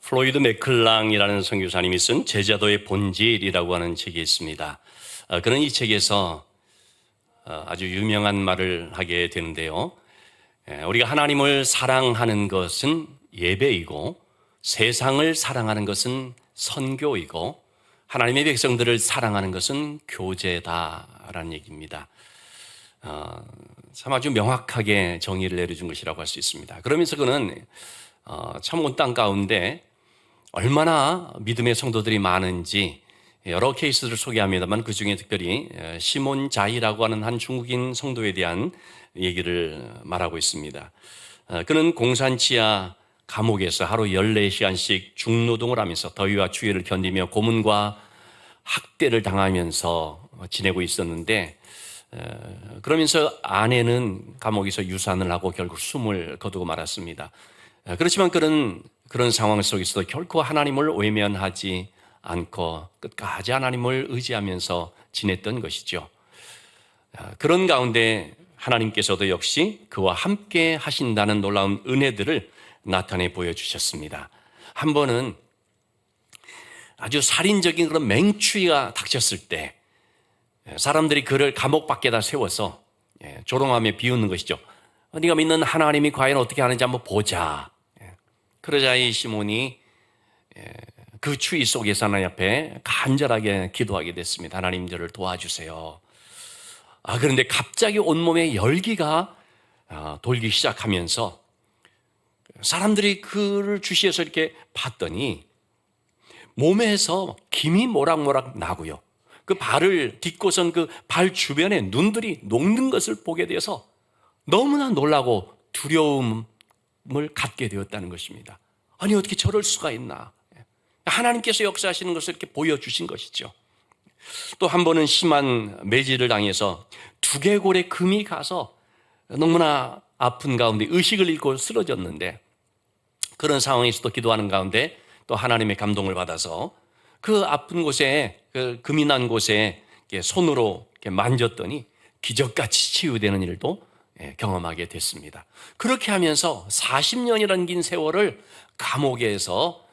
플로이드 맥클랑이라는 선교사님이 쓴 제자도의 본질이라고 하는 책이 있습니다. 그는 이 책에서 아주 유명한 말을 하게 되는데요. 우리가 하나님을 사랑하는 것은 예배이고 세상을 사랑하는 것은 선교이고 하나님의 백성들을 사랑하는 것은 교제다라는 얘기입니다. 참 아주 명확하게 정의를 내려준 것이라고 할 수 있습니다. 그러면서 그는 참 온 땅 가운데 얼마나 믿음의 성도들이 많은지 여러 케이스를 소개합니다만 그중에 특별히 시몬 자이라고 하는 한 중국인 성도에 대한 얘기를 말하고 있습니다. 그는 공산치하 감옥에서 하루 14시간씩 중노동을 하면서 더위와 추위를 견디며 고문과 학대를 당하면서 지내고 있었는데 그러면서 아내는 감옥에서 유산을 하고 결국 숨을 거두고 말았습니다. 그렇지만 그런 상황 속에서도 결코 하나님을 외면하지 않고 끝까지 하나님을 의지하면서 지냈던 것이죠. 그런 가운데 하나님께서도 역시 그와 함께 하신다는 놀라운 은혜들을 나타내 보여주셨습니다. 한 번은 아주 살인적인 그런 맹추위가 닥쳤을 때 사람들이 그를 감옥 밖에다 세워서 조롱하며 비웃는 것이죠. 네가 믿는 하나님이 과연 어떻게 하는지 한번 보자. 그러자 이 시몬이 그 추위 속에서 하나님 앞에 간절하게 기도하게 됐습니다. 하나님 저를 도와주세요. 그런데 갑자기 온몸에 열기가 돌기 시작하면서 사람들이 그를 주시해서 이렇게 봤더니 몸에서 김이 모락모락 나고요. 그 발을 딛고선 그 발 주변에 눈들이 녹는 것을 보게 되어서 너무나 놀라고 두려움을 갖게 되었다는 것입니다. 아니 어떻게 저럴 수가 있나. 하나님께서 역사하시는 것을 이렇게 보여주신 것이죠. 또 한 번은 심한 매질을 당해서 두개골에 금이 가서 너무나 아픈 가운데 의식을 잃고 쓰러졌는데 그런 상황에서도 기도하는 가운데 또 하나님의 감동을 받아서 그 아픈 곳에 그 금이 난 곳에 손으로 이렇게 만졌더니 기적같이 치유되는 일도 경험하게 됐습니다. 그렇게 하면서 40년이라는 긴 세월을 감옥에서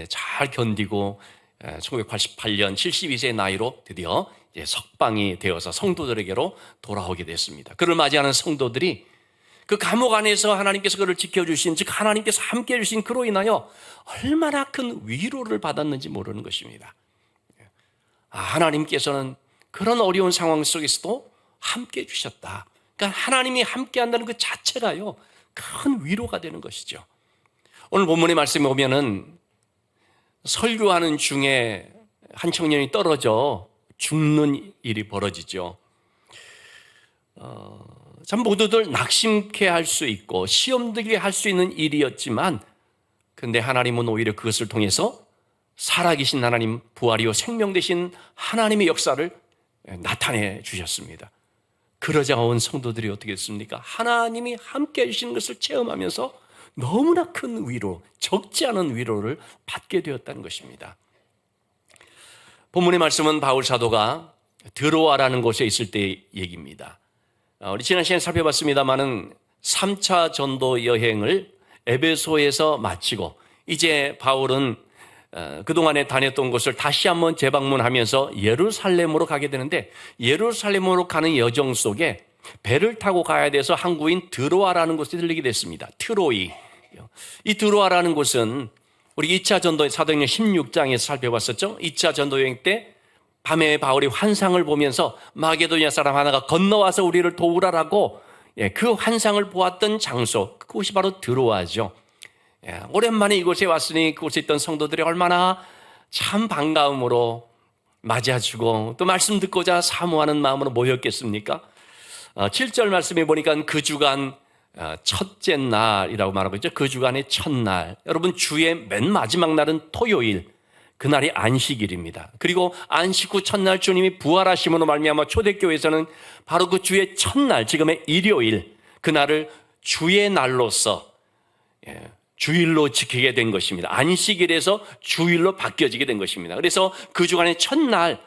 잘 견디고 1988년 72세의 나이로 드디어 석방이 되어서 성도들에게로 돌아오게 됐습니다. 그를 맞이하는 성도들이 그 감옥 안에서 하나님께서 그를 지켜주신, 즉 하나님께서 함께 해주신 그로 인하여 얼마나 큰 위로를 받았는지 모르는 것입니다. 하나님께서는 그런 어려운 상황 속에서도 함께 해주셨다. 그러니까 하나님이 함께 한다는 그 자체가요 큰 위로가 되는 것이죠. 오늘 본문의 말씀에 보면은 설교하는 중에 한 청년이 떨어져 죽는 일이 벌어지죠. 참 모두들 낙심케 할 수 있고 시험 들게 할 수 있는 일이었지만 근데 하나님은 오히려 그것을 통해서 살아계신 하나님, 부활이요 생명 되신 하나님의 역사를 나타내 주셨습니다. 그러자 온 성도들이 어떻게 했습니까? 하나님이 함께 해주시는 것을 체험하면서 너무나 큰 위로, 적지 않은 위로를 받게 되었다는 것입니다. 본문의 말씀은 바울 사도가 드로아라는 곳에 있을 때 얘기입니다. 우리 지난 시간에 살펴봤습니다마는 3차 전도 여행을 에베소에서 마치고 이제 바울은 그동안에 다녔던 곳을 다시 한번 재방문하면서 예루살렘으로 가게 되는데 예루살렘으로 가는 여정 속에 배를 타고 가야 돼서 항구인 드로아라는 곳에 들리게 됐습니다. 트로이. 이 드로아라는 곳은 우리 2차 전도 사도행전 16장에서 살펴봤었죠. 2차 전도 여행 때 밤에 바울이 환상을 보면서 마게도냐 사람 하나가 건너와서 우리를 도우라라고 그 환상을 보았던 장소, 그곳이 바로 드로아죠. 오랜만에 이곳에 왔으니 그곳에 있던 성도들이 얼마나 참 반가움으로 맞아주고 또 말씀 듣고자 사모하는 마음으로 모였겠습니까? 7절 말씀에 보니까 그 주간 첫째 날이라고 말하고 있죠. 그 주간의 첫날. 여러분 주의 맨 마지막 날은 토요일. 그날이 안식일입니다. 그리고 안식 후 첫날 주님이 부활하심으로 말미암아 초대교회에서는 바로 그 주의 첫날, 지금의 일요일, 그날을 주의 날로서 주일로 지키게 된 것입니다. 안식일에서 주일로 바뀌어지게 된 것입니다. 그래서 그 주간의 첫날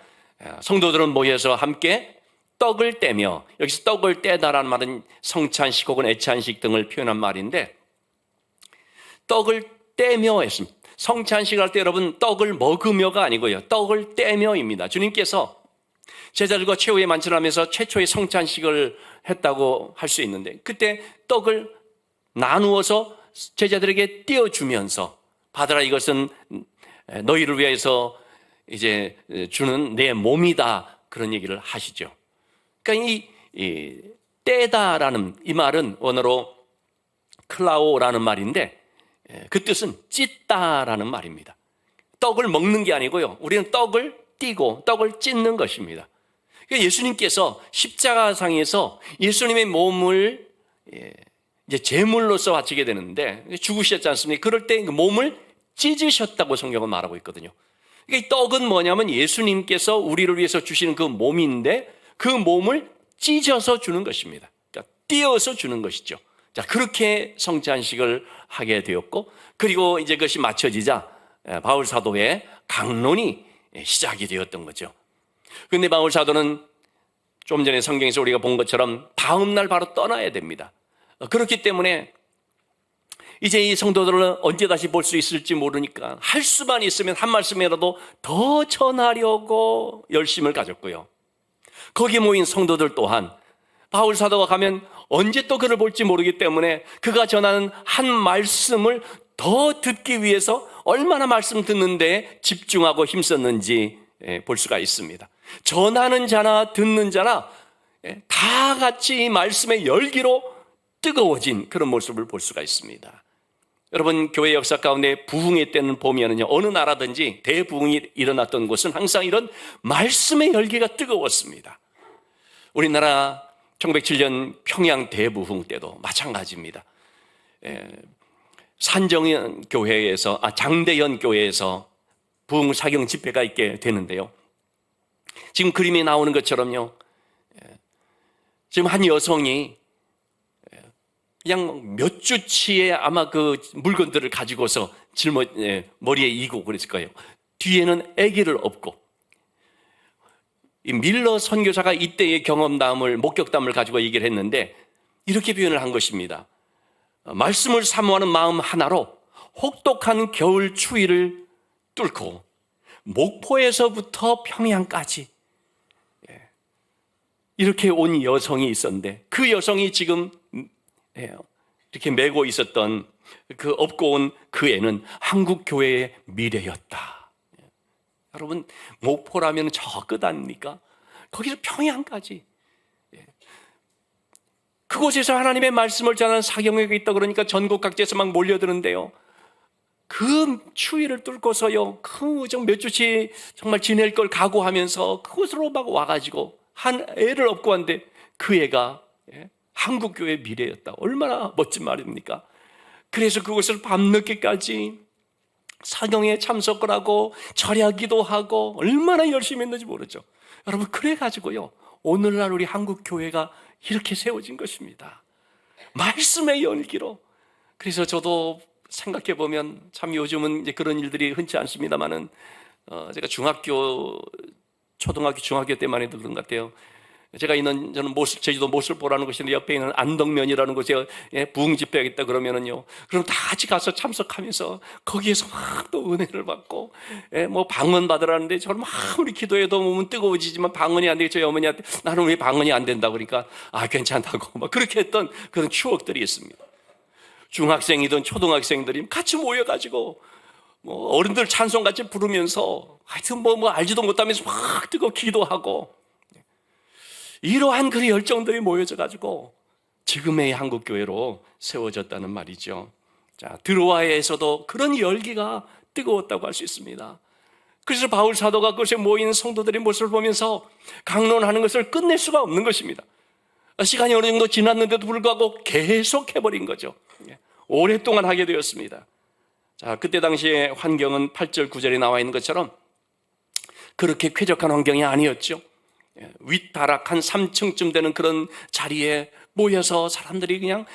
성도들은 모여서 함께 떡을 떼며, 여기서 떡을 떼다라는 말은 성찬식 혹은 애찬식 등을 표현한 말인데 떡을 떼며 했습니다. 성찬식 할 때 여러분 떡을 먹으며가 아니고요. 떡을 떼며입니다. 주님께서 제자들과 최후의 만찬을 하면서 최초의 성찬식을 했다고 할 수 있는데 그때 떡을 나누어서 제자들에게 띄워주면서 받아라 이것은 너희를 위해서 이제 주는 내 몸이다 그런 얘기를 하시죠. 그러니까 이 떼다라는 이 말은 원어로 클라오라는 말인데 그 뜻은 찢다라는 말입니다. 떡을 먹는 게 아니고요. 우리는 떡을 띄고 떡을 찢는 것입니다. 그러니까 예수님께서 십자가상에서 예수님의 몸을 이제 제물로서 바치게 되는데 죽으셨지 않습니까? 그럴 때 그 몸을 찢으셨다고 성경은 말하고 있거든요. 그러니까 이 떡은 뭐냐면 예수님께서 우리를 위해서 주시는 그 몸인데 그 몸을 찢어서 주는 것입니다. 그러니까 띄어서 주는 것이죠. 자, 그렇게 성찬식을 하게 되었고, 그리고 이제 그것이 맞춰지자 바울 사도의 강론이 시작이 되었던 거죠. 그런데 바울 사도는 좀 전에 성경에서 우리가 본 것처럼 다음 날 바로 떠나야 됩니다. 그렇기 때문에 이제 이 성도들은 언제 다시 볼 수 있을지 모르니까 할 수만 있으면 한 말씀이라도 더 전하려고 열심을 가졌고요. 거기에 모인 성도들 또한 바울 사도가 가면 언제 또 그를 볼지 모르기 때문에 그가 전하는 한 말씀을 더 듣기 위해서 얼마나 말씀 듣는 데 집중하고 힘썼는지 볼 수가 있습니다. 전하는 자나 듣는 자나 다 같이 이 말씀의 열기로 뜨거워진 그런 모습을 볼 수가 있습니다. 여러분, 교회 역사 가운데 부흥의 때는 보면은요, 어느 나라든지 대부흥이 일어났던 곳은 항상 이런 말씀의 열기가 뜨거웠습니다. 우리나라 1907년 평양 대부흥 때도 마찬가지입니다. 산정연 교회에서, 장대연 교회에서 부흥 사경 집회가 있게 되는데요. 지금 그림에 나오는 것처럼요, 지금 한 여성이 그냥 몇 주치의 아마 그 물건들을 가지고서 머리에 이고 그랬을 거예요. 뒤에는 아기를 업고, 이 밀러 선교사가 이때의 경험담을, 목격담을 가지고 얘기를 했는데 이렇게 표현을 한 것입니다. 말씀을 사모하는 마음 하나로 혹독한 겨울 추위를 뚫고 목포에서부터 평양까지 이렇게 온 여성이 있었는데 그 여성이 지금 이렇게 메고 있었던 그 업고 온 그 애는 한국 교회의 미래였다. 여러분, 목포라면 저 끝 아닙니까? 거기서 평양까지. 그곳에서 하나님의 말씀을 전하는 사경회가 있다 그러니까 전국 각지에서 막 몰려드는데요. 그 추위를 뚫고서요, 그 몇 주치 정말 지낼 걸 각오하면서 그곳으로 막 와가지고 한 애를 업고 왔는데 그 애가 한국교회 미래였다. 얼마나 멋진 말입니까? 그래서 그곳을 밤늦게까지 사경에 참석을 하고 절야기도 하고 얼마나 열심히 했는지 모르죠. 여러분, 그래가지고요, 오늘날 우리 한국교회가 이렇게 세워진 것입니다. 말씀의 열기로. 그래서 저도 생각해보면 참 요즘은 이제 그런 일들이 흔치 않습니다만은 제가 초등학교, 중학교 때만 해도 그런 것 같아요. 제가 있는, 저는 제주도 모슬포라는 곳인데 옆에 있는 안덕면이라는 곳에 부흥 집회가 있다 그러면은요, 그럼 다 같이 가서 참석하면서 거기에서 막 또 은혜를 받고, 뭐 방언 받으라는데 저는 막 우리 기도해도 몸은 뜨거워지지만 방언이 안 되게 저희 어머니한테 나는 왜 방언이 안 된다 그러니까 괜찮다고 막 그렇게 했던 그런 추억들이 있습니다. 중학생이든 초등학생들이 같이 모여가지고 뭐 어른들 찬송 같이 부르면서 하여튼 뭐 알지도 못하면서 막 뜨거 기도하고, 이러한 그 열정들이 모여져 가지고 지금의 한국교회로 세워졌다는 말이죠. 자, 드로아에서도 그런 열기가 뜨거웠다고 할 수 있습니다. 그래서 바울 사도가 그곳에 모인 성도들의 모습을 보면서 강론하는 것을 끝낼 수가 없는 것입니다. 시간이 어느 정도 지났는데도 불구하고 계속 해버린 거죠. 오랫동안 하게 되었습니다. 자, 그때 당시의 환경은 8절 9절에 나와 있는 것처럼 그렇게 쾌적한 환경이 아니었죠. 윗다락한 3층쯤 되는 그런 자리에 모여서 사람들이 그냥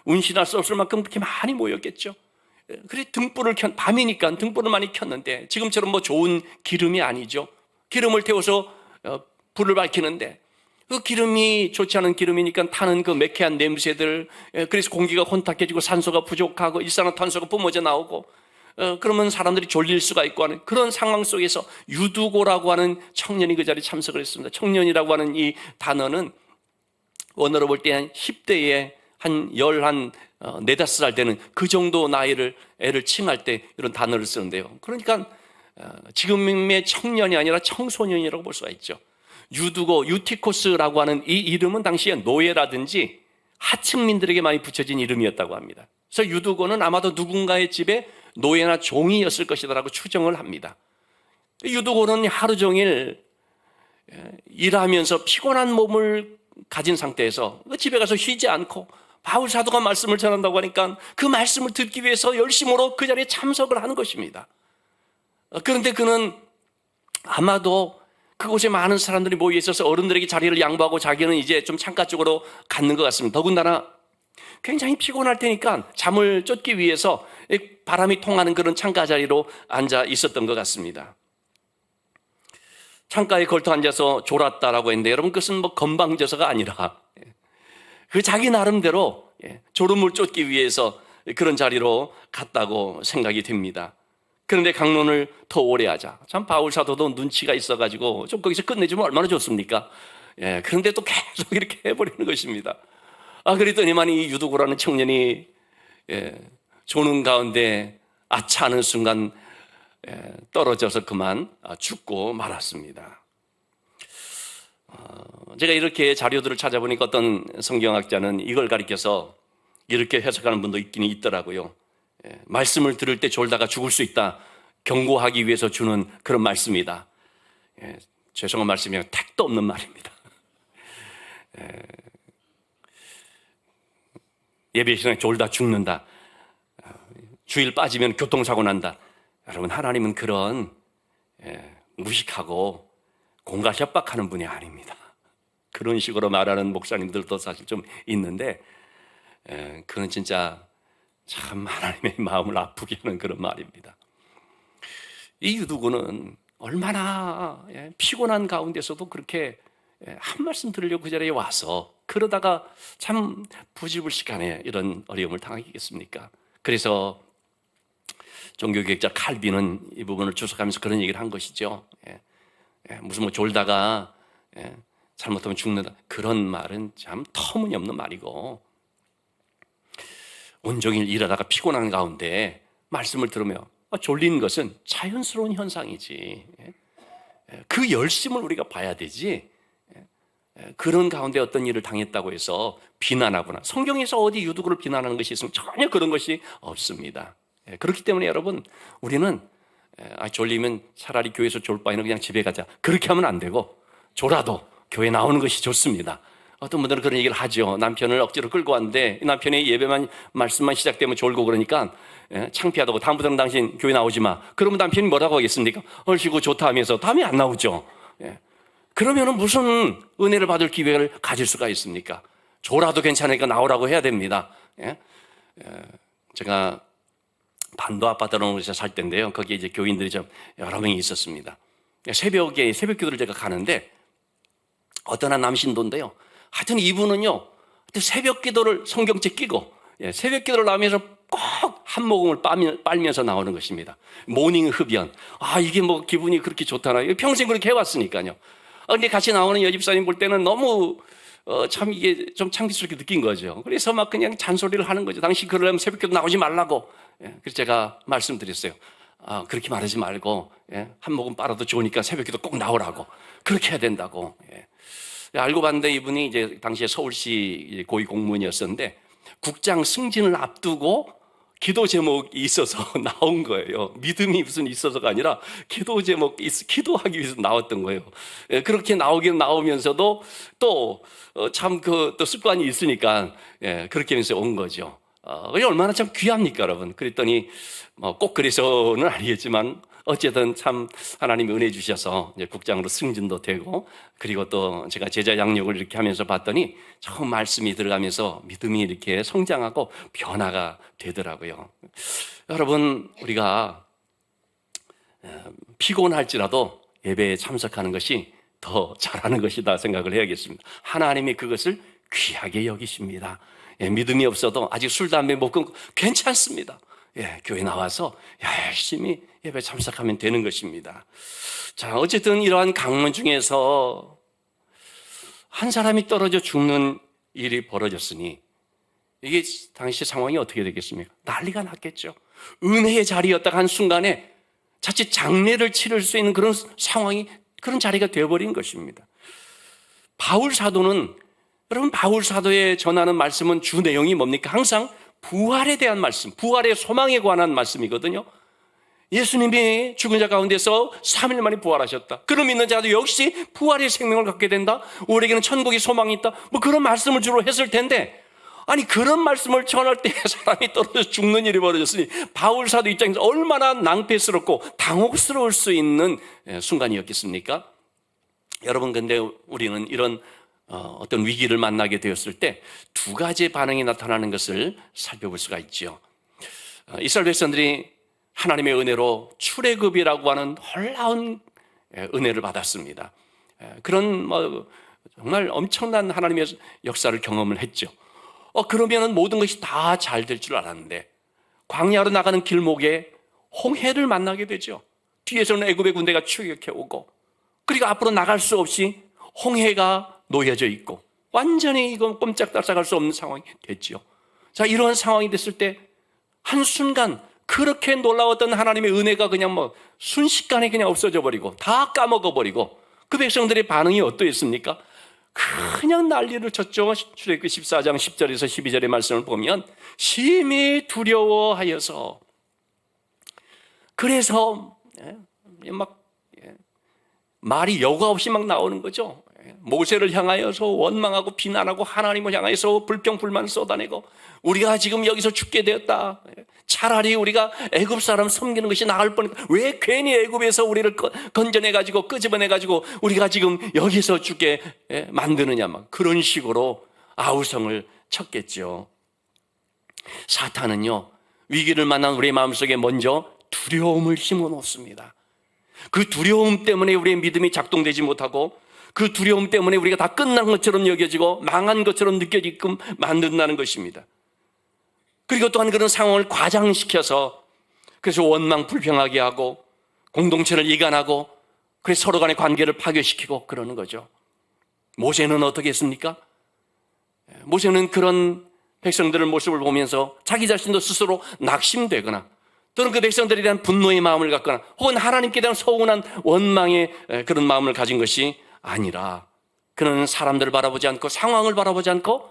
운신할 수 없을 만큼 그렇게 많이 모였겠죠. 그래 등불을 밤이니까 등불을 많이 켰는데 지금처럼 뭐 좋은 기름이 아니죠. 기름을 태워서 불을 밝히는데 그 기름이 좋지 않은 기름이니까 타는 그 매캐한 냄새들, 그래서 공기가 혼탁해지고 산소가 부족하고 일산화탄소가 뿜어져 나오고, 그러면 사람들이 졸릴 수가 있고 하는 그런 상황 속에서 유두고라고 하는 청년이 그 자리에 참석을 했습니다. 청년이라고 하는 이 단어는 원어로 볼 때 한 10대에 한 4-5살 되는 그 정도 나이를 애를 칭할 때 이런 단어를 쓰는데요. 그러니까 지금의 청년이 아니라 청소년이라고 볼 수가 있죠. 유두고, 유티코스라고 하는 이 이름은 당시에 노예라든지 하층민들에게 많이 붙여진 이름이었다고 합니다. 그래서 유두고는 아마도 누군가의 집에 노예나 종이었을 것이다라고 추정을 합니다. 유두고는 하루 종일 일하면서 피곤한 몸을 가진 상태에서 집에 가서 쉬지 않고 바울 사도가 말씀을 전한다고 하니까 그 말씀을 듣기 위해서 열심으로 그 자리에 참석을 하는 것입니다. 그런데 그는 아마도 그곳에 많은 사람들이 모여 있어서 어른들에게 자리를 양보하고 자기는 이제 좀 창가 쪽으로 갔는 것 같습니다. 더군다나 굉장히 피곤할 테니까 잠을 쫓기 위해서 바람이 통하는 그런 창가 자리로 앉아 있었던 것 같습니다. 창가에 걸터 앉아서 졸았다라고 했는데 여러분 그것은 뭐 건방져서가 아니라 그 자기 나름대로 졸음을 쫓기 위해서 그런 자리로 갔다고 생각이 됩니다. 그런데 강론을 더 오래 하자. 참 바울 사도도 눈치가 있어가지고 좀 거기서 끝내주면 얼마나 좋습니까? 그런데 또 계속 이렇게 해버리는 것입니다. 그랬더니만 이 유두고라는 청년이 조는 가운데 아차하는 순간 떨어져서 그만 죽고 말았습니다. 제가 이렇게 자료들을 찾아보니까 어떤 성경학자는 이걸 가리켜서 이렇게 해석하는 분도 있긴 있더라고요. 말씀을 들을 때 졸다가 죽을 수 있다 경고하기 위해서 주는 그런 말씀이다. 죄송한 말씀이면 택도 없는 말입니다. 예배 시간에 졸다 죽는다, 주일 빠지면 교통사고 난다. 여러분 하나님은 그런 무식하고 공갈 협박하는 분이 아닙니다. 그런 식으로 말하는 목사님들도 사실 좀 있는데 그건 진짜 참 하나님의 마음을 아프게 하는 그런 말입니다. 이 유두고는 얼마나 피곤한 가운데서도 그렇게 한 말씀 들으려고 그 자리에 와서 그러다가 참 부지불식간에 이런 어려움을 당하겠습니까? 그래서 종교개혁자 칼빈은 이 부분을 주석하면서 그런 얘기를 한 것이죠. 무슨 뭐 졸다가 잘못하면 죽는다, 그런 말은 참 터무니없는 말이고, 온종일 일하다가 피곤한 가운데 말씀을 들으며 졸린 것은 자연스러운 현상이지, 그 열심을 우리가 봐야 되지, 그런 가운데 어떤 일을 당했다고 해서 비난하거나, 성경에서 어디 유두고를 비난하는 것이 있으면 전혀 그런 것이 없습니다. 그렇기 때문에 여러분, 우리는 졸리면 차라리 교회에서 졸 바에는 그냥 집에 가자, 그렇게 하면 안 되고 졸아도 교회 나오는 것이 좋습니다. 어떤 분들은 그런 얘기를 하죠. 남편을 억지로 끌고 왔는데 남편의 예배만 말씀만 시작되면 졸고 그러니까 창피하다고 다음부터는 당신 교회 나오지 마. 그러면 남편이 뭐라고 하겠습니까? 얼씨구 좋다 하면서 다음에 안 나오죠. 그러면은 무슨 은혜를 받을 기회를 가질 수가 있습니까? 졸아도 괜찮으니까 나오라고 해야 됩니다. 제가 반도 아파트라는 곳에 살 때인데요, 거기에 이제 교인들이 좀 여러 명이 있었습니다. 새벽에 새벽 기도를 제가 가는데 어떤 한 남신도인데요, 하여튼 이분은요 새벽 기도를 성경책 끼고 새벽 기도를 나오면서 꼭 한 모금을 빨면서 나오는 것입니다. 모닝 흡연. 이게 뭐 기분이 그렇게 좋다나, 평생 그렇게 해왔으니까요. 근데 같이 나오는 여집사님 볼 때는 너무 참 이게 좀 창피스럽게 느낀 거죠. 그래서 막 그냥 잔소리를 하는 거죠. 당신 그러려면 새벽 기도 나오지 말라고. 그래서 제가 말씀드렸어요. 그렇게 말하지 말고 한 모금 빨아도 좋으니까 새벽 기도 꼭 나오라고. 그렇게 해야 된다고. 알고 봤는데 이분이 이제 당시에 서울시 고위 공무원이었었는데 국장 승진을 앞두고 기도 제목이 있어서 나온 거예요. 믿음이 무슨 있어서가 아니라 기도 제목이 기도하기 위해서 나왔던 거예요. 그렇게 나오긴 나오면서도 또 참 그 또 습관이 있으니까 그렇게 하면서 온 거죠. 얼마나 참 귀합니까, 여러분. 그랬더니 꼭 그래서는 아니겠지만 어쨌든 참 하나님이 은혜 주셔서 이제 국장으로 승진도 되고, 그리고 또 제가 제자 양육을 이렇게 하면서 봤더니 처음 말씀이 들어가면서 믿음이 이렇게 성장하고 변화가 되더라고요. 여러분, 우리가 피곤할지라도 예배에 참석하는 것이 더 잘하는 것이다 생각을 해야겠습니다. 하나님이 그것을 귀하게 여기십니다. 믿음이 없어도 아직 술, 담배 못 끊고 괜찮습니다. 교회 나와서 열심히 예배 참석하면 되는 것입니다. 자, 어쨌든 이러한 강론 중에서 한 사람이 떨어져 죽는 일이 벌어졌으니 이게 당시 상황이 어떻게 되겠습니까? 난리가 났겠죠. 은혜의 자리였다가 한순간에 자칫 장례를 치를 수 있는 그런 상황이, 그런 자리가 되어버린 것입니다. 바울 사도는, 여러분, 바울 사도에 전하는 말씀은 주 내용이 뭡니까? 항상 부활에 대한 말씀, 부활의 소망에 관한 말씀이거든요. 예수님이 죽은 자 가운데서 3일 만에 부활하셨다. 그를 믿는 자도 역시 부활의 생명을 갖게 된다. 우리에게는 천국의 소망이 있다. 뭐 그런 말씀을 주로 했을 텐데, 아니 그런 말씀을 전할 때 사람이 떨어져 죽는 일이 벌어졌으니 바울 사도 입장에서 얼마나 낭패스럽고 당혹스러울 수 있는 순간이었겠습니까? 여러분, 근데 우리는 이런 어떤 위기를 만나게 되었을 때 두 가지의 반응이 나타나는 것을 살펴볼 수가 있죠. 이스라엘 백성들이 하나님의 은혜로 출애굽이라고 하는 놀라운 은혜를 받았습니다. 그런 정말 엄청난 하나님의 역사를 경험을 했죠. 그러면은 모든 것이 다 잘 될 줄 알았는데 광야로 나가는 길목에 홍해를 만나게 되죠. 뒤에서는 애굽의 군대가 추격해 오고, 그리고 앞으로 나갈 수 없이 홍해가 놓여져 있고 완전히 이건 꼼짝달싹할 수 없는 상황이 됐죠. 자, 이러한 상황이 됐을 때 한순간 그렇게 놀라웠던 하나님의 은혜가 그냥 순식간에 그냥 없어져 버리고 다 까먹어 버리고, 그 백성들의 반응이 어떠했습니까? 그냥 난리를 쳤죠. 출애굽기 14장 10절에서 12절의 말씀을 보면 심히 두려워하여서, 그래서 막 말이 여과 없이 막 나오는 거죠. 모세를 향하여서 원망하고 비난하고 하나님을 향하여서 불평불만을 쏟아내고, 우리가 지금 여기서 죽게 되었다. 차라리 우리가 애굽 사람 섬기는 것이 나을 뻔했다. 왜 괜히 애굽에서 우리를 건져내가지고 끄집어내가지고 우리가 지금 여기서 죽게 만드느냐, 막 그런 식으로 아우성을 쳤겠죠. 사탄은요, 위기를 만난 우리의 마음속에 먼저 두려움을 심어놓습니다. 그 두려움 때문에 우리의 믿음이 작동되지 못하고, 그 두려움 때문에 우리가 다 끝난 것처럼 여겨지고 망한 것처럼 느껴지게끔 만든다는 것입니다. 그리고 또한 그런 상황을 과장시켜서, 그래서 원망 불평하게 하고 공동체를 이간하고, 그래서 서로 간의 관계를 파괴시키고 그러는 거죠. 모세는 어떻게 했습니까? 모세는 그런 백성들의 모습을 보면서 자기 자신도 스스로 낙심되거나, 또는 그 백성들에 대한 분노의 마음을 갖거나, 혹은 하나님께 대한 서운한 원망의 그런 마음을 가진 것이 아니라, 그는 사람들을 바라보지 않고 상황을 바라보지 않고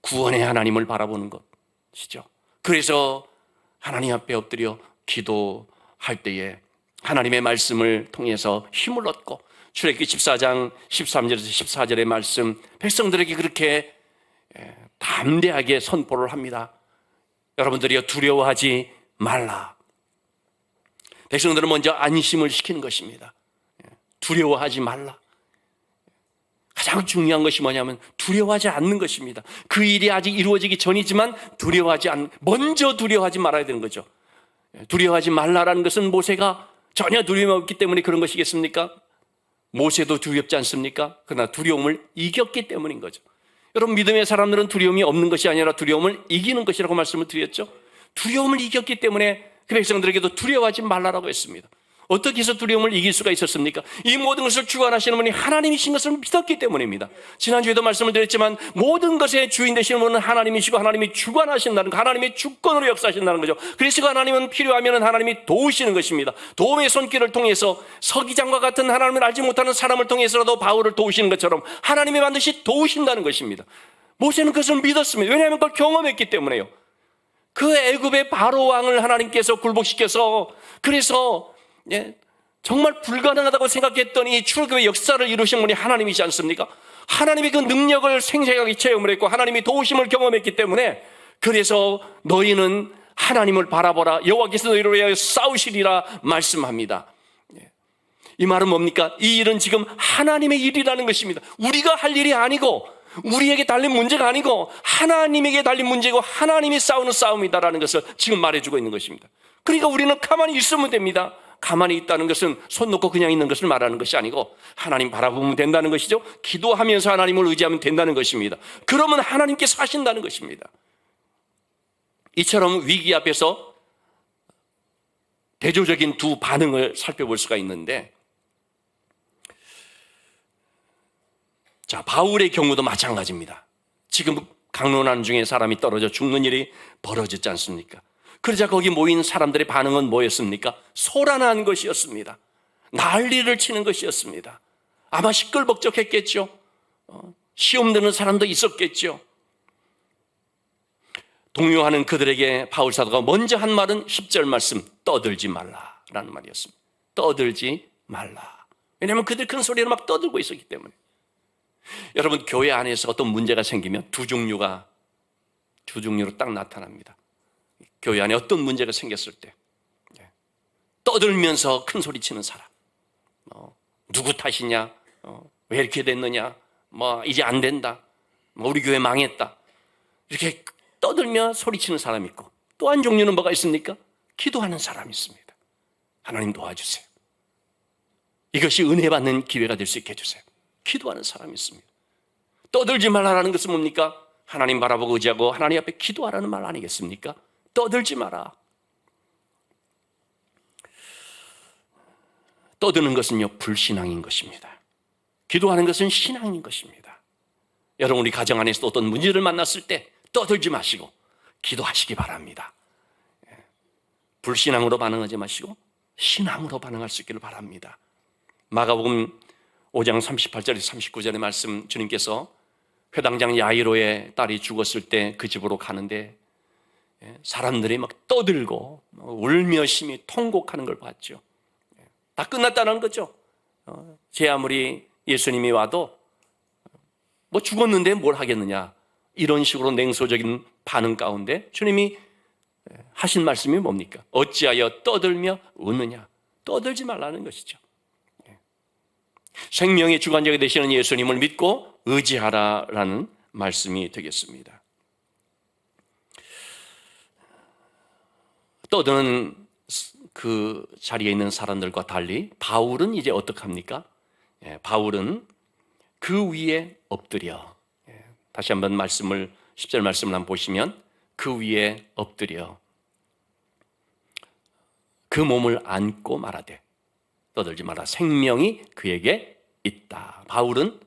구원의 하나님을 바라보는 것이죠. 그래서 하나님 앞에 엎드려 기도할 때에 하나님의 말씀을 통해서 힘을 얻고, 출애굽기 14장 13절에서 14절의 말씀, 백성들에게 그렇게 담대하게 선포를 합니다. 여러분들이여 두려워하지 말라. 백성들은 먼저 안심을 시키는 것입니다. 두려워하지 말라. 가장 중요한 것이 뭐냐면 두려워하지 않는 것입니다. 그 일이 아직 이루어지기 전이지만 먼저 두려워하지 말아야 되는 거죠. 두려워하지 말라라는 것은 모세가 전혀 두려움이 없기 때문에 그런 것이겠습니까? 모세도 두렵지 않습니까? 그러나 두려움을 이겼기 때문인 거죠. 여러분, 믿음의 사람들은 두려움이 없는 것이 아니라 두려움을 이기는 것이라고 말씀을 드렸죠. 두려움을 이겼기 때문에 그 백성들에게도 두려워하지 말라라고 했습니다. 어떻게 해서 두려움을 이길 수가 있었습니까? 이 모든 것을 주관하시는 분이 하나님이신 것을 믿었기 때문입니다. 지난주에도 말씀을 드렸지만 모든 것의 주인 되시는 분은 하나님이시고, 하나님이 주관하신다는 거, 하나님의 주권으로 역사하신다는 거죠. 그래서 하나님은 필요하면 하나님이 도우시는 것입니다. 도움의 손길을 통해서 서기장과 같은 하나님을 알지 못하는 사람을 통해서라도 바울을 도우시는 것처럼 하나님이 반드시 도우신다는 것입니다. 모세는 그것을 믿었습니다. 왜냐하면 그걸 경험했기 때문에요. 그 애굽의 바로 왕을 하나님께서 굴복시켜서, 그래서 정말 불가능하다고 생각했던 이 출애굽의 역사를 이루신 분이 하나님이지 않습니까? 하나님이 그 능력을 생생하게 체험을 했고 하나님이 도우심을 경험했기 때문에, 그래서 너희는 하나님을 바라보라, 여호와께서 너희를 위하여 싸우시리라 말씀합니다. 이 말은 뭡니까? 이 일은 지금 하나님의 일이라는 것입니다. 우리가 할 일이 아니고, 우리에게 달린 문제가 아니고 하나님에게 달린 문제고 하나님이 싸우는 싸움이다라는 것을 지금 말해주고 있는 것입니다. 그러니까 우리는 가만히 있으면 됩니다. 가만히 있다는 것은 손 놓고 그냥 있는 것을 말하는 것이 아니고 하나님 바라보면 된다는 것이죠. 기도하면서 하나님을 의지하면 된다는 것입니다. 그러면 하나님께서 하신다는 것입니다. 이처럼 위기 앞에서 대조적인 두 반응을 살펴볼 수가 있는데, 자, 바울의 경우도 마찬가지입니다. 지금 강론하는 중에 사람이 떨어져 죽는 일이 벌어졌지 않습니까? 그러자 거기 모인 사람들의 반응은 뭐였습니까? 소란한 것이었습니다. 난리를 치는 것이었습니다. 아마 시끌벅적했겠죠. 시험 드는 사람도 있었겠죠. 동요하는 그들에게 바울 사도가 먼저 한 말은 10절 말씀, 떠들지 말라라는 말이었습니다. 떠들지 말라. 왜냐하면 그들 큰 소리로 막 떠들고 있었기 때문에. 여러분, 교회 안에서 어떤 문제가 생기면 두 종류로 딱 나타납니다. 교회 안에 어떤 문제가 생겼을 때 떠들면서 큰 소리 치는 사람, 누구 탓이냐, 왜 이렇게 됐느냐, 이제 안 된다, 우리 교회 망했다, 이렇게 떠들며 소리치는 사람이 있고, 또 한 종류는 뭐가 있습니까? 기도하는 사람이 있습니다. 하나님 도와주세요. 이것이 은혜 받는 기회가 될 수 있게 해주세요. 기도하는 사람이 있습니다. 떠들지 말라라는 것은 뭡니까? 하나님 바라보고 의지하고 하나님 앞에 기도하라는 말 아니겠습니까? 떠들지 마라. 떠드는 것은요, 불신앙인 것입니다. 기도하는 것은 신앙인 것입니다. 여러분, 우리 가정 안에서 어떤 문제를 만났을 때 떠들지 마시고 기도하시기 바랍니다. 불신앙으로 반응하지 마시고 신앙으로 반응할 수 있기를 바랍니다. 마가복음 5장 38절에서 39절의 말씀, 주님께서 회당장 야이로의 딸이 죽었을 때 그 집으로 가는데 사람들이 막 떠들고 울며 심히 통곡하는 걸 봤죠. 다 끝났다는 거죠. 제 아무리 예수님이 와도 죽었는데 뭘 하겠느냐, 이런 식으로 냉소적인 반응 가운데 주님이 하신 말씀이 뭡니까? 어찌하여 떠들며 우느냐. 떠들지 말라는 것이죠. 생명의 주관자가 되시는 예수님을 믿고 의지하라라는 말씀이 되겠습니다. 떠드는 그 자리에 있는 사람들과 달리 바울은 이제 어떡합니까? 바울은 그 위에 엎드려, 다시 한번 말씀을 10절 말씀을 한번 보시면, 그 위에 엎드려 그 몸을 안고 말하되 떠들지 마라. 생명이 그에게 있다. 바울은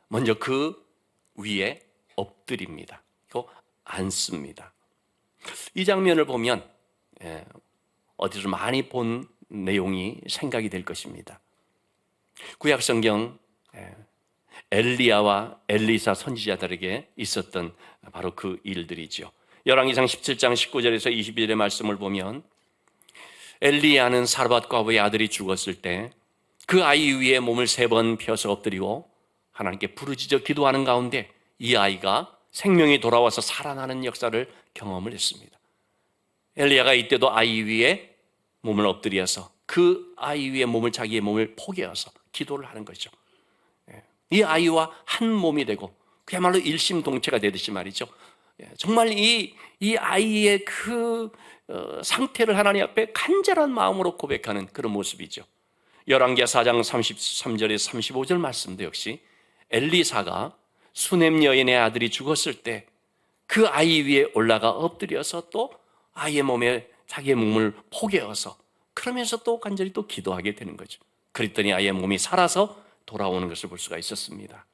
먼저 그 위에 엎드립니다. 그리고 앉습니다. 이 장면을 보면 어디서 많이 본 내용이 생각이 될 것입니다. 구약성경 엘리야와 엘리사 선지자들에게 있었던 바로 그 일들이죠. 열왕기상 17장 19절에서 21절의 말씀을 보면, 엘리야는 사르밧 과부의 아들이 죽었을 때 그 아이 위에 몸을 3번 펴서 엎드리고 하나님께 부르짖어 기도하는 가운데 이 아이가 생명이 돌아와서 살아나는 역사를 경험을 했습니다. 엘리야가 이때도 아이 위에 몸을 엎드려서 그 아이 위에 몸을, 자기의 몸을 포개어서 기도를 하는 거죠. 이 아이와 한 몸이 되고 그야말로 일심동체가 되듯이 말이죠. 정말 이 아이의 그 상태를 하나님 앞에 간절한 마음으로 고백하는 그런 모습이죠. 열왕기하 4장 33절에서 35절 말씀도 역시 엘리사가 수넴 여인의 아들이 죽었을 때 그 아이 위에 올라가 엎드려서 또 아이의 몸에 자기의 몸을 포개어서 그러면서 또 간절히 또 기도하게 되는 거죠. 그랬더니 아이의 몸이 살아서 돌아오는 것을 볼 수가 있었습니다.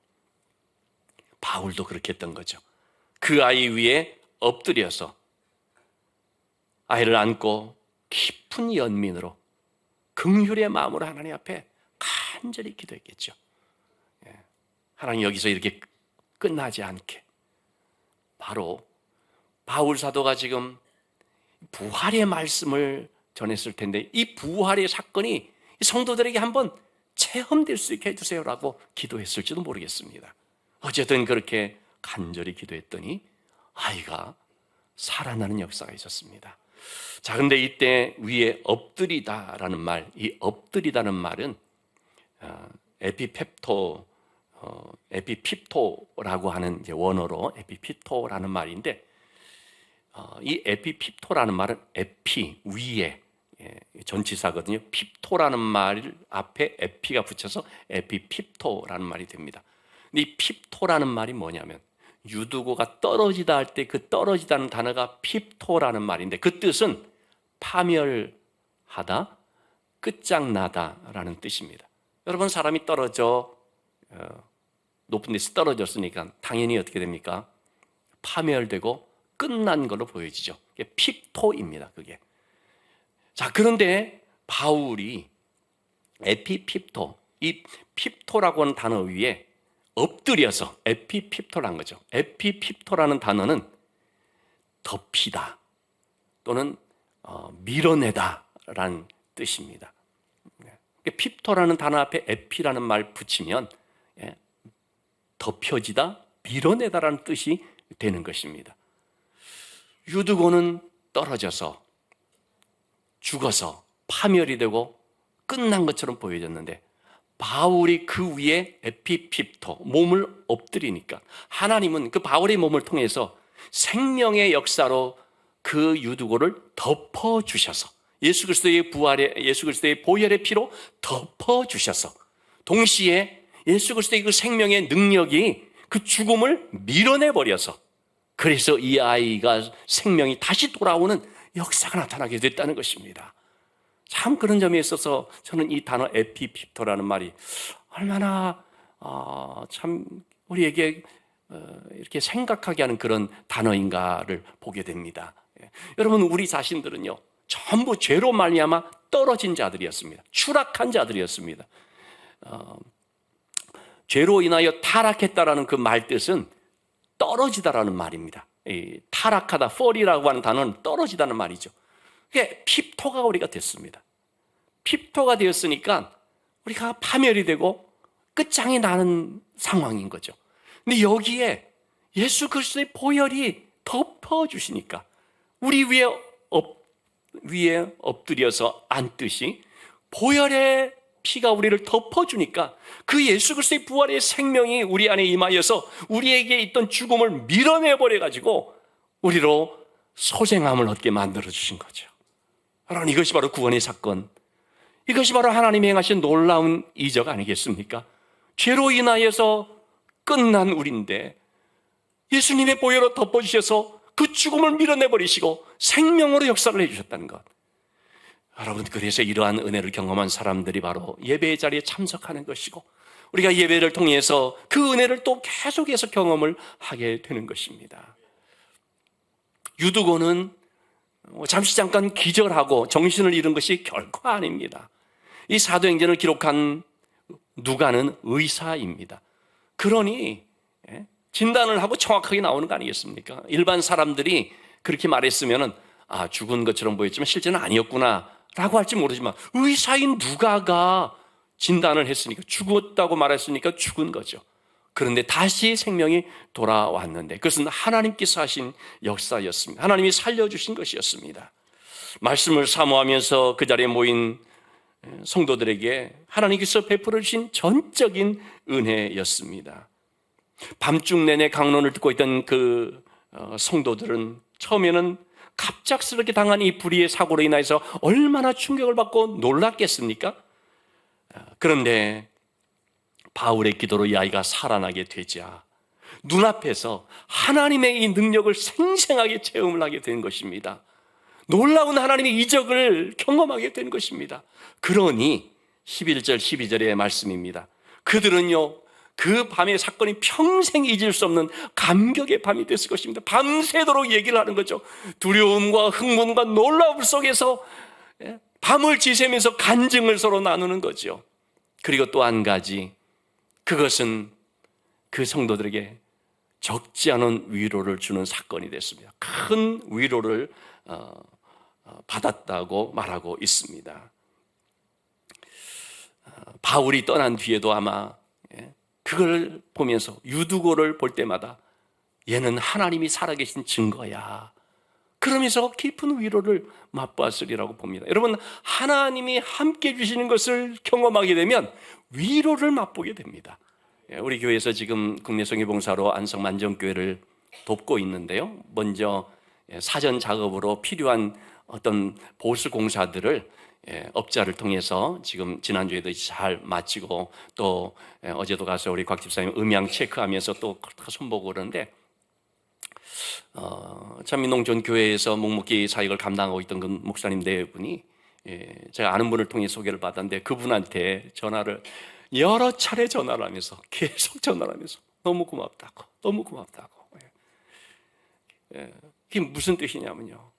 바울도 그렇게 했던 거죠. 그 아이 위에 엎드려서 아이를 안고 깊은 연민으로 긍휼의 마음으로 하나님 앞에 간절히 기도했겠죠. 하나님, 여기서 이렇게 끝나지 않게, 바로 바울 사도가 지금 부활의 말씀을 전했을 텐데 이 부활의 사건이 성도들에게 한번 체험될 수 있게 해주세요라고 기도했을지도 모르겠습니다. 어쨌든 그렇게 간절히 기도했더니 아이가 살아나는 역사가 있었습니다. 자, 근데 이때 위에 엎드리다라는 말, 이 엎드리다는 말은 에피핍토라고 하는 이제 원어로 에피핍토라는 말인데, 이 에피핍토라는 말은 에피, 위에, 전치사거든요. 핍토라는 말 앞에 에피가 붙여서 에피핍토라는 말이 됩니다. 근데 이 핍토라는 말이 뭐냐면, 유두고가 떨어지다 할 때 그 떨어지다는 단어가 핍토라는 말인데, 그 뜻은 파멸하다, 하다, 끝장나다라는 뜻입니다. 여러분, 사람이 떨어져 높은 데서 떨어졌으니까 당연히 어떻게 됩니까? 파멸되고 끝난 걸로 보여지죠. 그게 핍토입니다. 그게. 자, 그런데 바울이 에피핍토, 이 핍토라고 하는 단어 위에 엎드려서 에피핍토라는 거죠. 에피핍토라는 단어는 덮이다 또는 밀어내다라는 뜻입니다. 핍토라는 단어 앞에 에피라는 말 붙이면 덮여지다, 밀어내다라는 뜻이 되는 것입니다. 유두고는 떨어져서 죽어서 파멸이 되고 끝난 것처럼 보여졌는데 바울이 그 위에 에피핍토, 몸을 엎드리니까 하나님은 그 바울의 몸을 통해서 생명의 역사로 그 유두고를 덮어주셔서 예수 그리스도의 부활에, 예수 그리스도의 보혈의 피로 덮어주셔서 동시에 예수 그리스도의 그 생명의 능력이 그 죽음을 밀어내버려서 그래서 이 아이가 생명이 다시 돌아오는 역사가 나타나게 됐다는 것입니다. 참 그런 점에 있어서 저는 이 단어 에피핍토라는 말이 얼마나 참 우리에게 이렇게 생각하게 하는 그런 단어인가를 보게 됩니다. 여러분, 우리 자신들은요 전부 죄로 말미암아 떨어진 자들이었습니다. 추락한 자들이었습니다. 죄로 인하여 타락했다라는 그 말 뜻은 떨어지다라는 말입니다. 타락하다, fall이라고 하는 단어는 떨어지다는 말이죠. 그게 핍토가 우리가 됐습니다. 핍토가 되었으니까 우리가 파멸이 되고 끝장이 나는 상황인 거죠. 근데 여기에 예수 그리스도의 보혈이 덮어주시니까 우리 위에 엎드려서 앉듯이 보혈의 피가 우리를 덮어주니까 그 예수 그리스도의 부활의 생명이 우리 안에 임하여서 우리에게 있던 죽음을 밀어내버려가지고 우리로 소생함을 얻게 만들어주신 거죠. 여러분, 이것이 바로 구원의 사건, 이것이 바로 하나님이 행하신 놀라운 이적 아니겠습니까? 죄로 인하여서 끝난 우리인데 예수님의 보혈로 덮어주셔서 그 죽음을 밀어내버리시고 생명으로 역사를 해주셨다는 것. 여러분, 그래서 이러한 은혜를 경험한 사람들이 바로 예배의 자리에 참석하는 것이고 우리가 예배를 통해서 그 은혜를 또 계속해서 경험을 하게 되는 것입니다. 유두고는 잠시 잠깐 기절하고 정신을 잃은 것이 결코 아닙니다. 이 사도행전을 기록한 누가는 의사입니다. 그러니 진단을 하고 정확하게 나오는 거 아니겠습니까? 일반 사람들이 그렇게 말했으면 죽은 것처럼 보였지만 실제는 아니었구나 라고 할지 모르지만 의사인 누가가 진단을 했으니까, 죽었다고 말했으니까 죽은 거죠. 그런데 다시 생명이 돌아왔는데 그것은 하나님께서 하신 역사였습니다. 하나님이 살려주신 것이었습니다. 말씀을 사모하면서 그 자리에 모인 성도들에게 하나님께서 베풀어 주신 전적인 은혜였습니다. 밤중 내내 강론을 듣고 있던 그 성도들은 처음에는 갑작스럽게 당한 이 불의의 사고로 인해서 얼마나 충격을 받고 놀랐겠습니까? 그런데 바울의 기도로 이 아이가 살아나게 되자 눈앞에서 하나님의 이 능력을 생생하게 체험을 하게 된 것입니다. 놀라운 하나님의 이적을 경험하게 된 것입니다. 그러니 11절 12절의 말씀입니다. 그들은요 그 밤의 사건이 평생 잊을 수 없는 감격의 밤이 됐을 것입니다. 밤새도록 얘기를 하는 거죠. 두려움과 흥분과 놀라움 속에서 밤을 지새면서 간증을 서로 나누는 거죠. 그리고 또 한 가지, 그것은 그 성도들에게 적지 않은 위로를 주는 사건이 됐습니다. 큰 위로를 받았다고 말하고 있습니다. 바울이 떠난 뒤에도 아마 그걸 보면서 유두고를 볼 때마다 얘는 하나님이 살아계신 증거야, 그러면서 깊은 위로를 맛보았으리라고 봅니다. 여러분, 하나님이 함께 주시는 것을 경험하게 되면 위로를 맛보게 됩니다. 우리 교회에서 지금 국내성회봉사로 안성만정교회를 돕고 있는데요, 먼저 사전 작업으로 필요한 어떤 보수 공사들을 업자를 통해서 지금 지난주에도 잘 마치고 또 어제도 가서 우리 곽 집사님 음향 체크하면서 또 손보고 그러는데 참민농전 교회에서 묵묵히 사역을 감당하고 있던 그 목사님 네 분이 제가 아는 분을 통해 소개를 받았는데 그분한테 여러 차례 전화를 하면서 계속 전화를 하면서 너무 고맙다고, 너무 고맙다고. 그게 무슨 뜻이냐면요,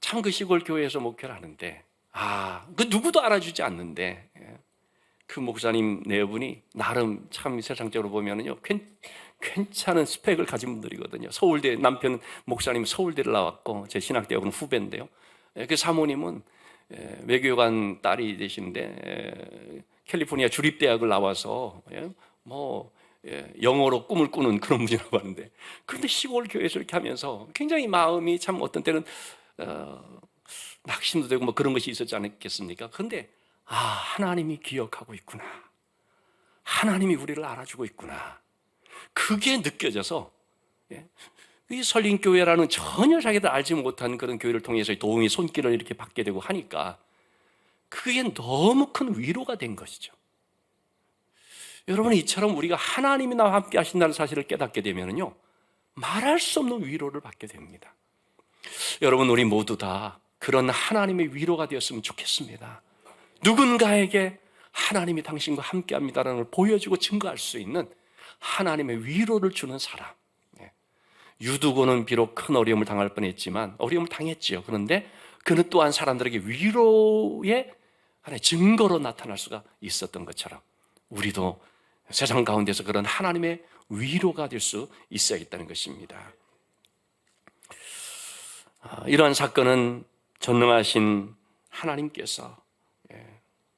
참 그 시골 교회에서 목회를 하는데 그 누구도 알아주지 않는데 그 목사님 네 분이 나름 참 세상적으로 보면은요 괜찮은 스펙을 가진 분들이거든요. 서울대, 남편 목사님 서울대를 나왔고 제 신학대학은 후배인데요. 그 사모님은 외교관 딸이 되시는데 캘리포니아 주립대학을 나와서 영어로 꿈을 꾸는 그런 분이라고 하는데, 그런데 시골 교회에서 이렇게 하면서 굉장히 마음이 참 어떤 때는 낙심도 되고 그런 것이 있었지 않겠습니까? 그런데 하나님이 기억하고 있구나, 하나님이 우리를 알아주고 있구나, 그게 느껴져서 이 설린교회라는 전혀 자기들 알지 못한 그런 교회를 통해서 도움의 손길을 이렇게 받게 되고 하니까 그게 너무 큰 위로가 된 것이죠. 여러분, 이처럼 우리가 하나님이 나와 함께 하신다는 사실을 깨닫게 되면요 말할 수 없는 위로를 받게 됩니다. 여러분, 우리 모두 다 그런 하나님의 위로가 되었으면 좋겠습니다. 누군가에게 하나님이 당신과 함께 합니다라는 걸 보여주고 증거할 수 있는 하나님의 위로를 주는 사람. 유두고는 비록 큰 어려움을 당할 뻔했지만 어려움을 당했지요. 그런데 그는 또한 사람들에게 위로의 하나의 증거로 나타날 수가 있었던 것처럼 우리도 세상 가운데서 그런 하나님의 위로가 될 수 있어야겠다는 것입니다. 이러한 사건은 전능하신 하나님께서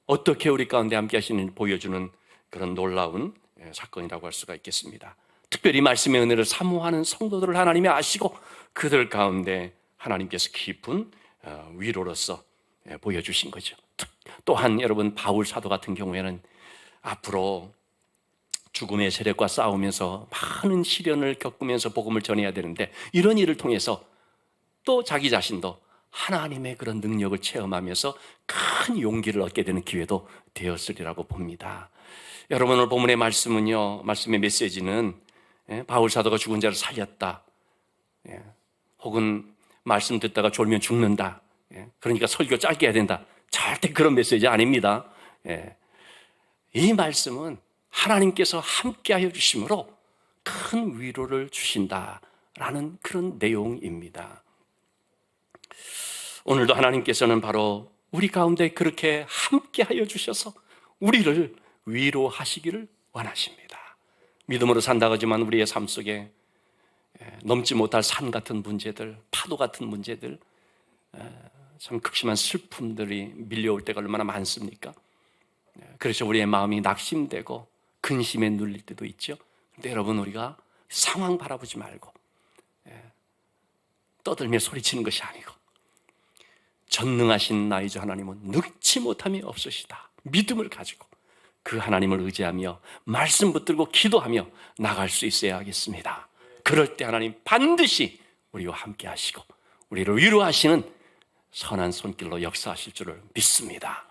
어떻게 우리 가운데 함께 하시는지 보여주는 그런 놀라운 사건이라고 할 수가 있겠습니다. 특별히 말씀의 은혜를 사모하는 성도들을 하나님이 아시고 그들 가운데 하나님께서 깊은 위로로서 보여주신 거죠. 또한 여러분, 바울 사도 같은 경우에는 앞으로 죽음의 세력과 싸우면서 많은 시련을 겪으면서 복음을 전해야 되는데, 이런 일을 통해서 또 자기 자신도 하나님의 그런 능력을 체험하면서 큰 용기를 얻게 되는 기회도 되었으리라고 봅니다. 여러분, 오늘 본문의 말씀은요, 말씀의 메시지는 바울 사도가 죽은 자를 살렸다, 혹은 말씀 듣다가 졸면 죽는다, 그러니까 설교 짧게 해야 된다, 절대 그런 메시지 아닙니다. 이 말씀은 하나님께서 함께하여 주심으로 큰 위로를 주신다라는 그런 내용입니다. 오늘도 하나님께서는 바로 우리 가운데 그렇게 함께하여 주셔서 우리를 위로하시기를 원하십니다. 믿음으로 산다고 하지만 우리의 삶 속에 넘지 못할 산 같은 문제들, 파도 같은 문제들, 참 극심한 슬픔들이 밀려올 때가 얼마나 많습니까? 그래서 우리의 마음이 낙심되고 근심에 눌릴 때도 있죠. 그런데 여러분, 우리가 상황 바라보지 말고 떠들며 소리치는 것이 아니고, 전능하신 나의 주 하나님은 늙지 못함이 없으시다, 믿음을 가지고 그 하나님을 의지하며 말씀 붙들고 기도하며 나갈 수 있어야 하겠습니다. 그럴 때 하나님 반드시 우리와 함께 하시고 우리를 위로하시는 선한 손길로 역사하실 줄을 믿습니다.